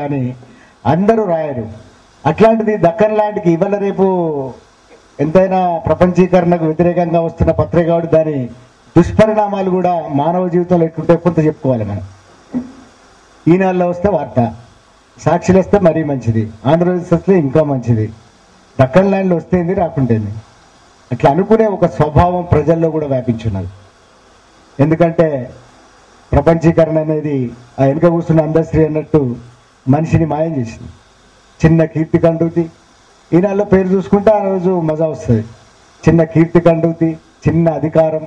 కానీ అందరూ రాయరు. అట్లాంటిది దక్కన్ ల్యాండ్కి ఇవాళ రేపు ఎంతైనా ప్రపంచీకరణకు వ్యతిరేకంగా వస్తున్న పత్రిక కాబట్టి దాని దుష్పరిణామాలు కూడా మానవ జీవితంలో ఎట్లుంటే కొంత చెప్పుకోవాలి మనం. ఈనాడులో వస్తే వార్త, సాక్షిలో వస్తే మరీ మంచిది, ఆంధ్రప్రదేశ్ వస్తే ఇంకా మంచిది, దక్కన్ ల్యాండ్లో వస్తేంది రాకుంటేంది అట్లా అనుకునే ఒక స్వభావం ప్రజల్లో కూడా వ్యాపించున్నది. ఎందుకంటే ప్రపంచీకరణ అనేది ఆ వెనుక కూర్చున్న అందశ్రీ అన్నట్టు మనిషిని మాయం చేసింది. చిన్న కీర్తి కండూతి, ఈనాడులో పేరు చూసుకుంటే ఆ రోజు మజా వస్తుంది. చిన్న కీర్తి కండూతి, చిన్న అధికారం,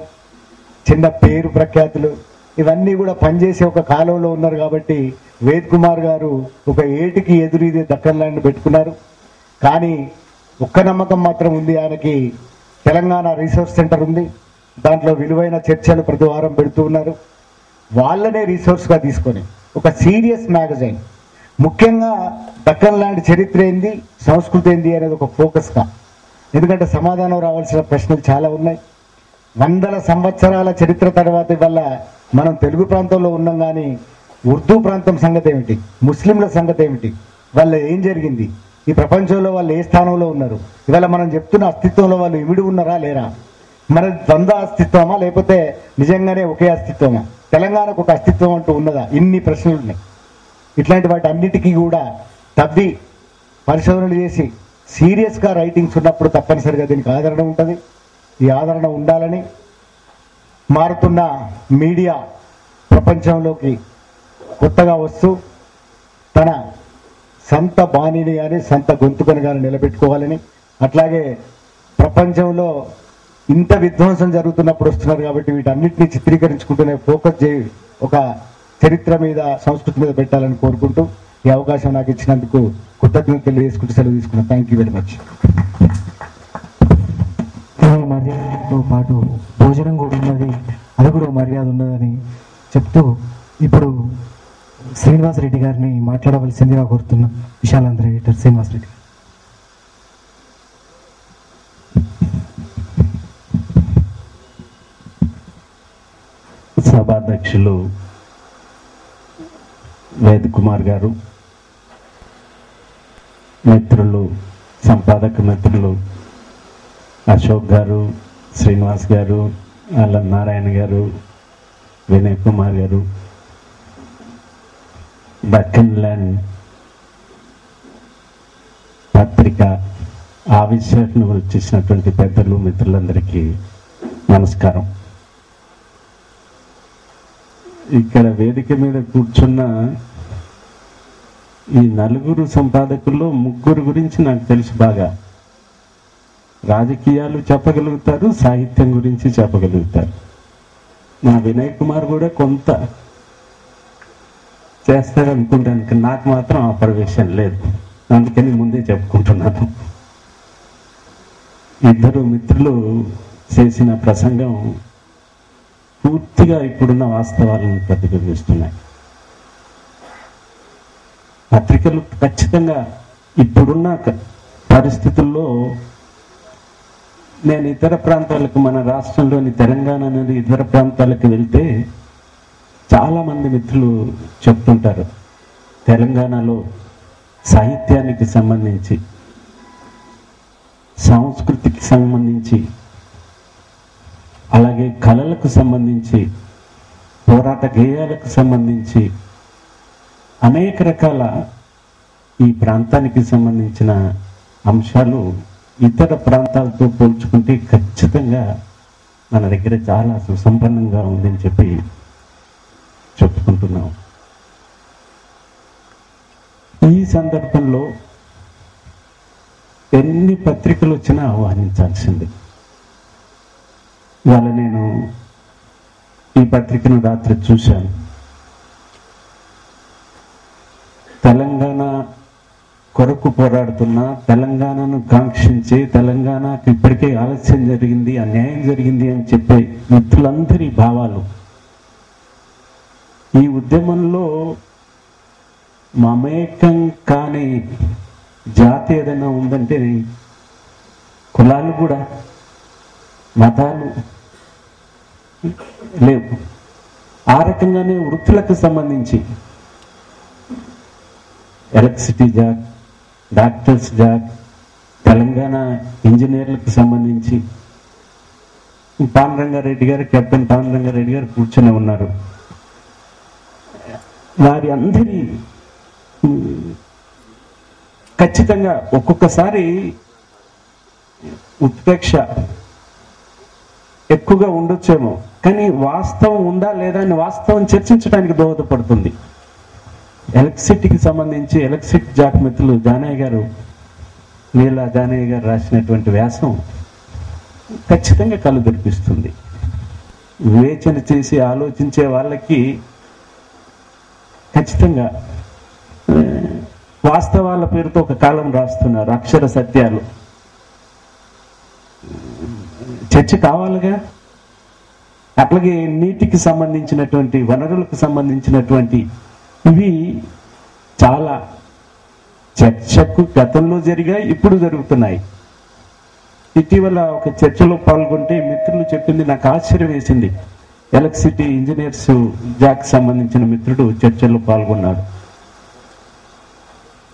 చిన్న పేరు ప్రఖ్యాతులు ఇవన్నీ కూడా పనిచేసే ఒక కాలంలో ఉన్నారు. కాబట్టి వేద్ కుమార్ గారు ఒక ఏటికి ఎదురు ఇదే దక్కన్ ల్యాండ్ పెట్టుకున్నారు. కానీ ఒక్క నమ్మకం మాత్రం ఉంది, ఆయనకి తెలంగాణ రీసోర్స్ సెంటర్ ఉంది. దాంట్లో విలువైన చర్చలు ప్రతి వారం పెడుతూ ఉన్నారు. వాళ్ళనే రీసోర్స్గా తీసుకొని ఒక సీరియస్ మ్యాగజైన్, ముఖ్యంగా దక్కన్ ల్యాండ్ చరిత్ర ఏంది, సంస్కృతి ఏంది అనేది ఒక ఫోకస్గా. ఎందుకంటే సమాధానం రావాల్సిన ప్రశ్నలు చాలా ఉన్నాయి. వందల సంవత్సరాల చరిత్ర తర్వాత ఇవాళ మనం తెలుగు ప్రాంతంలో ఉన్నాం, కానీ ఉర్దూ ప్రాంతం సంగతి ఏమిటి, ముస్లింల సంగతి ఏమిటి, వాళ్ళ ఏం జరిగింది, ఈ ప్రపంచంలో వాళ్ళు ఏ స్థానంలో ఉన్నారు, ఇవాళ మనం చెప్తున్న అస్తిత్వంలో వాళ్ళు ఇమిడి ఉన్నారా లేరా, మన ద్వంద్వ అస్తిత్వమా లేకపోతే నిజంగానే ఒకే అస్తిత్వమా, తెలంగాణకు ఒక అస్తిత్వం అంటూ ఉన్నదా, ఇన్ని ప్రశ్నలు ఉన్నాయి. ఇట్లాంటి వాటి అన్నిటికీ కూడా తవ్వి పరిశోధనలు చేసి సీరియస్గా రైటింగ్స్ ఉన్నప్పుడు తప్పనిసరిగా దీనికి ఆదరణ ఉంటుంది. ఈ ఆదరణ ఉండాలని మారుతున్న మీడియా ప్రపంచంలోకి కొత్తగా వస్తూ తన సొంత బాణిని కానీ సొంత గొంతుకని కానీ నిలబెట్టుకోవాలని, అట్లాగే ప్రపంచంలో ఇంత విధ్వంసం జరుగుతున్నప్పుడు వస్తున్నారు కాబట్టి వీటన్నిటిని చిత్రీకరించుకుంటూనే ఫోకస్ చేయి ఒక చరిత్ర మీద సంస్కృతి మీద పెట్టాలని కోరుకుంటూ ఈ అవకాశం నాకు ఇచ్చినందుకు కృతజ్ఞతలు తెలియజేసుకుంటూ సెలవు తీసుకున్నాను. Thank you very much. మర్యాదతో పాటు భోజనం కూడా ఉన్నది, అది కూడా మర్యాద ఉన్నదని చెప్తూ ఇప్పుడు శ్రీనివాసరెడ్డి గారిని మాట్లాడవలసిందిగా కోరుతున్నాం. విశాలాంధ్ర ఎడిటర్ శ్రీనివాసరెడ్డి. సభాధ్యక్షులు వేద్ కుమార్ గారు, మిత్రులు, సంపాదక మిత్రులు అశోక్ గారు, శ్రీనివాస్ గారు, అల్లం నారాయణ గారు, వినయ్ కుమార్ గారు, దక్కన్ ల్యాండ్ పత్రిక ఆవిష్కరణ వచ్చేసినటువంటి పెద్దలు, మిత్రులందరికీ నమస్కారం. ఇక్కడ వేదిక మీద కూర్చున్న ఈ నలుగురు సంపాదకుల్లో ముగ్గురు గురించి నాకు తెలుసు బాగా. రాజకీయాలు చెప్పగలుగుతారు, సాహిత్యం గురించి చెప్పగలుగుతారు. మా వినయ్ కుమార్ కూడా కొంత చేస్తాడు అనుకుంటాను, నాకు మాత్రం ఆ ప్రవేశం లేదు, అందుకని ముందే చెప్పుకుంటున్నాను. ఇద్దరు మిత్రులు చేసిన ప్రసంగం పూర్తిగా ఇప్పుడున్న వాస్తవాలను ప్రతిబింబిస్తున్నాయి. పత్రికలు ఖచ్చితంగా ఇప్పుడున్న పరిస్థితుల్లో, నేను ఇతర ప్రాంతాలకు, మన రాష్ట్రంలోని తెలంగాణ అనేది ఇతర ప్రాంతాలకు వెళ్తే చాలామంది మిత్రులు చెప్తుంటారు, తెలంగాణలో సాహిత్యానికి సంబంధించి, సంస్కృతికి సంబంధించి, అలాగే కళలకు సంబంధించి, పోరాట గేయాలకు సంబంధించి అనేక రకాల ఈ ప్రాంతానికి సంబంధించిన అంశాలు ఇతర ప్రాంతాలతో పోల్చుకుంటే ఖచ్చితంగా మన దగ్గర చాలా సుసంపన్నంగా ఉందని చెప్పి చెప్పుకుంటున్నాం. ఈ సందర్భంలో ఎన్ని పత్రికలు వచ్చినా ఆహ్వానించాల్సింది. ఇవాళ నేను ఈ పత్రికను రాత్రి చూశాను. తెలంగాణ కొరకు పోరాడుతున్న, తెలంగాణను కాంక్షించే, తెలంగాణకు ఇప్పటికే ఆలస్యం జరిగింది, అన్యాయం జరిగింది అని చెప్పే మిత్రులందరి భావాలు. ఈ ఉద్యమంలో మమేకం కాని జాతి ఏదైనా ఉందంటే కులాలు కూడా, మతాలు లేవు. ఆ రకంగానే వృత్తులకు సంబంధించి electricity JAC, doctors JAC, Telangana ఇంజనీర్లకు సంబంధించి పాండురంగారెడ్డి గారు, కెప్టెన్ పాండురంగారెడ్డి గారు కూర్చొని ఉన్నారు. వారి అందరి ఖచ్చితంగా ఒక్కొక్కసారి ఉత్ప్రేక్ష ఎక్కువగా ఉండొచ్చేమో, కానీ వాస్తవం ఉందా లేదా అని వాస్తవం చర్చించడానికి దోహదపడుతుంది. ఎలక్ట్రిసిటీకి సంబంధించి ఎలక్ట్రిసిటీ జాక్ మిత్రులు జానయ్య గారు, నీలా జానయ్య గారు రాసినటువంటి వ్యాసం ఖచ్చితంగా కళ్ళు తెరిపిస్తుంది. వివేచన చేసి ఆలోచించే వాళ్ళకి ఖచ్చితంగా వాస్తవాల పేరుతో ఒక కాలం రాస్తున్నారు, అక్షర సత్యాలు. చర్చ కావాలిగా. అట్లాగే నీటికి సంబంధించినటువంటి, వనరులకు సంబంధించినటువంటి ఇవి చాలా చర్చకు గతంలో జరిగాయి, ఇప్పుడు జరుగుతున్నాయి. ఇటీవల ఒక చర్చలో పాల్గొంటే మిత్రులు చెప్పింది నాకు ఆశ్చర్యం వేసింది. ఎలక్ట్రిసిటీ ఇంజనీర్స్ జాక్ సంబంధించిన మిత్రుడు చర్చల్లో పాల్గొన్నాడు.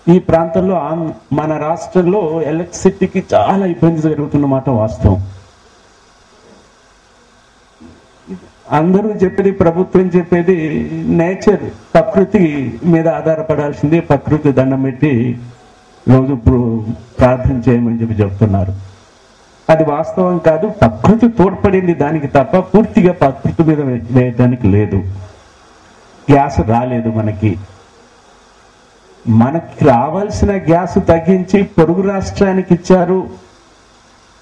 ఈ ప్రాంతంలో మన రాష్ట్రంలో ఎలక్ట్రిసిటీకి చాలా ఇబ్బంది జరుగుతున్నమాట వాస్తవం. అందరూ చెప్పేది, ప్రభుత్వం చెప్పేది నేచర్, ప్రకృతి మీద ఆధారపడాల్సిందే, ప్రకృతి దండం పెట్టి రోజు ప్రార్థన చేయమని చెప్తున్నారు. అది వాస్తవం కాదు. ప్రకృతి తోడ్పడింది దానికి తప్ప పూర్తిగా ప్రకృతి మీద వేయడానికి లేదు. గ్యాస్ రాలేదు మనకి రావాల్సిన గ్యాస్ తగ్గించి పొరుగు రాష్ట్రానికి ఇచ్చారు.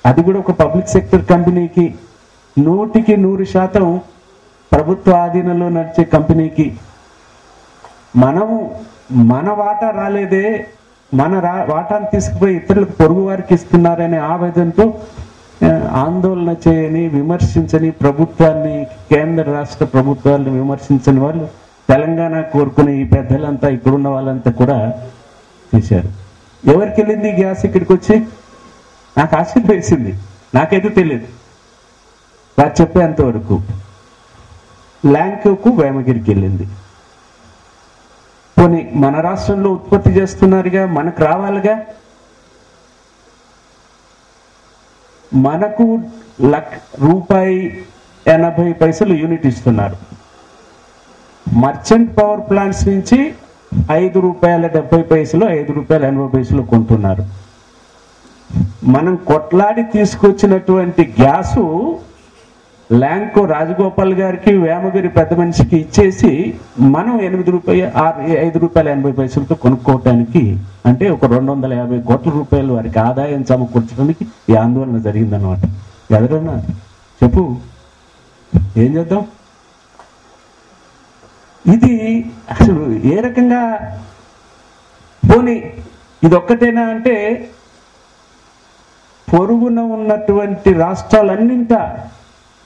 అది కూడా ఒక పబ్లిక్ సెక్టర్ కంపెనీకి, 100% ప్రభుత్వ ఆధీనంలో నడిచే కంపెనీకి. మనము మన వాటా రాలేదే, మన వాటాను తీసుకుపోయి ఇతరులకు పొరుగు వారికి ఇస్తున్నారనే ఆవేదనతో ఆందోళన చేయని, విమర్శించని ప్రభుత్వాన్ని, కేంద్ర రాష్ట్ర ప్రభుత్వాలను విమర్శించని వాళ్ళు తెలంగాణ కోరుకునే ఈ పెద్దలంతా, ఇక్కడున్న వాళ్ళంతా కూడా చేశారు. ఎవరికి వెళ్ళింది గ్యాస్ ఇక్కడికి వచ్చి? నాకు ఆశ్చర్యం వేసింది. నాకైతే తెలియదు. వారు చెప్పేంతవరకు ల్యాంకోకు వేమగిరికి వెళ్ళింది. పోనీ మన రాష్ట్రంలో ఉత్పత్తి చేస్తున్నారుగా, మనకు రావాలిగా. మనకు ₹1.80 యూనిట్ ఇస్తున్నారు. మర్చెంట్ పవర్ ప్లాంట్స్ నుంచి ₹5.70, ₹5.80 కొంటున్నారు. మనం కొట్లాడి తీసుకొచ్చినటువంటి గ్యాసు ల్యాంకో రాజగోపాల్ గారికి, వేమగిరి పెద్ద మనిషికి ఇచ్చేసి మనం ₹5.80 కొనుక్కోవటానికి, అంటే ఒక 250 కోట్ల రూపాయలు వారికి ఆదాయం సమకూర్చడానికి ఈ ఆందోళన జరిగిందన్నమాట. ఎవరన్నా చెప్పు, ఏం చేద్దాం? ఇది అసలు ఏ రకంగా? పోనీ ఇదొక్కటేనా అంటే, పొరుగున ఉన్నటువంటి రాష్ట్రాలన్నింట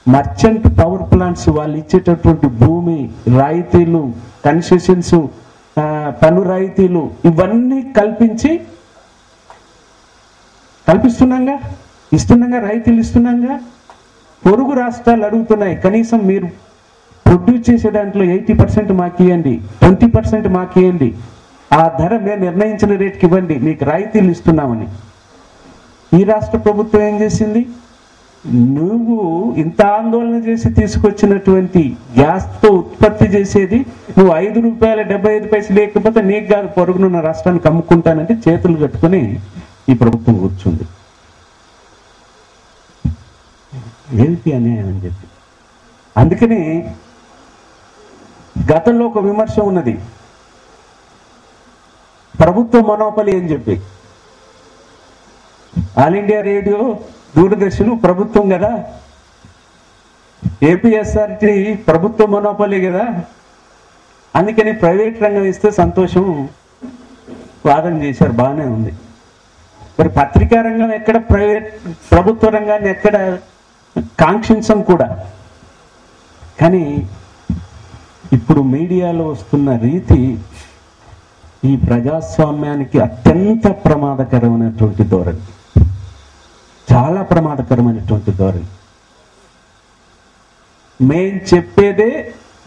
మర్చెంట్ పవర్ ప్లాంట్స్ వాళ్ళు ఇచ్చేటటువంటి భూమి రాయితీలు, కన్సెషన్స్, పన్ను రాయితీలు ఇవన్నీ కల్పిస్తున్నాగా, రాయితీలు ఇస్తున్నాగా. పొరుగు రాష్ట్రాలు అడుగుతున్నాయి, కనీసం మీరు ప్రొడ్యూస్ చేసే దాంట్లో 80% మాకు ఇవ్వండి, 20% మాకు ఇవ్వండి, ఆ ధర మేము నిర్ణయించిన రేట్కి ఇవ్వండి, మీకు రాయితీలు ఇస్తున్నామని. ఈ రాష్ట్ర ప్రభుత్వం ఏం చేసింది? నువ్వు ఇంత ఆందోళన చేసి తీసుకొచ్చినటువంటి గ్యాస్తో ఉత్పత్తి చేసేది నువ్వు ₹5.75 లేకపోతే నీకు కాదు, పొరుగునున్న రాష్ట్రానికి అమ్ముకుంటానంటే చేతులు కట్టుకుని ఈ ప్రభుత్వం కూర్చుంది. ఏమిటి అన్యాయం అని చెప్పి. అందుకని గతంలో ఒక విమర్శ ఉన్నది, ప్రభుత్వ మొనోపలి అని చెప్పి. ఆల్ ఇండియా రేడియో, దూరదర్శన్ ప్రభుత్వం కదా, ఏపీఎస్ఆర్టీ ప్రభుత్వ మొనోపలి కదా, అందుకని ప్రైవేట్ రంగం ఇస్తే సంతోషం వాదన చేశారు. బాగానే ఉంది. మరి పత్రికా రంగం ఎక్కడ, ప్రభుత్వ రంగాన్ని ఎక్కడ కాంక్షించం కూడా. కానీ ఇప్పుడు మీడియాలో వస్తున్న రీతి ఈ ప్రజాస్వామ్యానికి అత్యంత ప్రమాదకరమైనటువంటి ధోరణి, చాలా ప్రమాదకరమైనటువంటి ధోరణి. మేం చెప్పేదే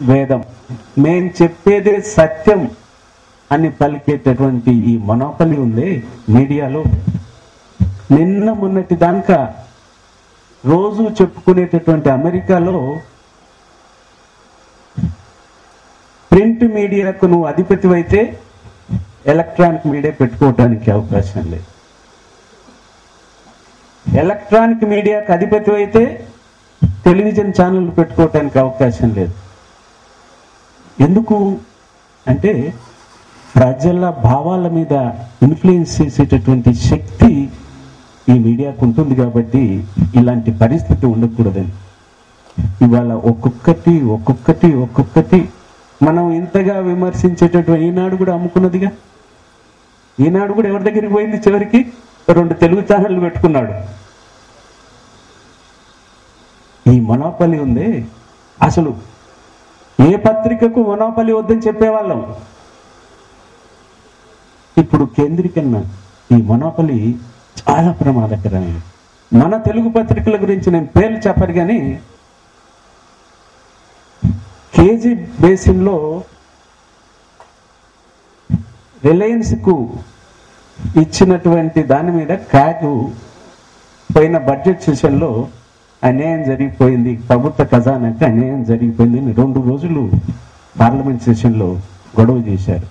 వేదం, మేం చెప్పేదే సత్యం అని పలికేటటువంటి ఈ మొనోపలి ఉంది మీడియాలో. నిన్న మొన్నటి దాకా రోజు చెప్పుకునేటటువంటి అమెరికాలో ప్రింట్ మీడియాకు నువ్వు అధిపతివైతే ఎలక్ట్రానిక్ మీడియా పెట్టుకోవడానికి అవకాశం లేదు. ఎలక్ట్రానిక్ మీడియాకు అధిపతివైతే టెలివిజన్ ఛానల్ పెట్టుకోవడానికి అవకాశం లేదు. ఎందుకు అంటే ప్రజల భావాల మీద ఇన్ఫ్లుయెన్స్ చేసేటటువంటి శక్తి ఈ మీడియాకు ఉంటుంది కాబట్టి ఇలాంటి పరిస్థితి ఉండకూడదని ఇవాళ ఒక్కొక్కటి మనం ఇంతగా విమర్శించేటటువంటి ఈనాడు కూడా అమ్ముకున్నదిగా. ఈనాడు కూడా ఎవరి దగ్గరికి పోయింది? చివరికి 2 తెలుగు ఛానళ్ళు పెట్టుకున్నాడు. ఈ మొనోపలి ఉంది. అసలు ఏ పత్రికకు మొనోపలి వద్దని చెప్పేవాళ్ళం. ఇప్పుడు కేంద్రీకరణ, ఈ మొనోపలి చాలా ప్రమాదకరమైనది. మన తెలుగు పత్రికల గురించి నేను పేర్లు చెప్పరు కానీ కేజీ బేసిన్లో రిలయన్స్కు ఇచ్చినటువంటి దాని మీద క్యాగు పోయిన బడ్జెట్ సెషన్లో అన్యాయం జరిగిపోయింది, ప్రభుత్వ ఖజానాకి అన్యాయం జరిగిపోయింది అని 2 రోజులు పార్లమెంట్ సెషన్లో గొడవ చేశారు.